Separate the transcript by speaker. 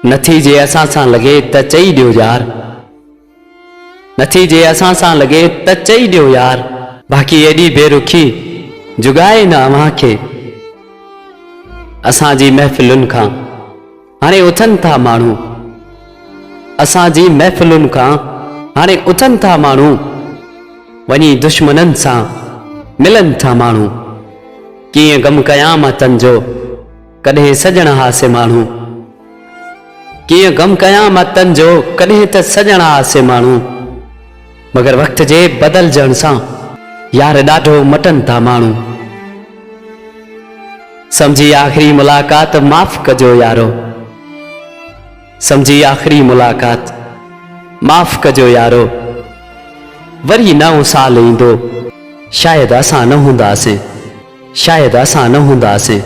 Speaker 1: नथी जे असां सां लगे त चई दियो यार, नथी जे असां सां लगे त चई दियो यार। बाक़ी एडी बेरुखी जुगाए न अव्हां खे। असां जी महफ़िलुनि खां हाणे उथनि था माण्हू, असां जी महफ़िलुनि खां हाणे उथनि था माण्हू, वञी दुश्मननि सां मिलन था माण्हू। कीअं गम क़यामतनि जो कॾहिं सजण हासे माण्हू, कीअं गम क़यामतनि जो कॾहिं त सजण हासे माण्हू। मगर वक्त जे बदलजण सां यार ॾाढो मटनि था माण्हू। समझी आखिरी मुलाकात माफ़ कजो यारो, समझी आखिरी मुलाकात माफ़ कजो यारो। वरी नओं साल ईंदो शायद असां न हूंदासीं, शायद असां न हूंदासीं।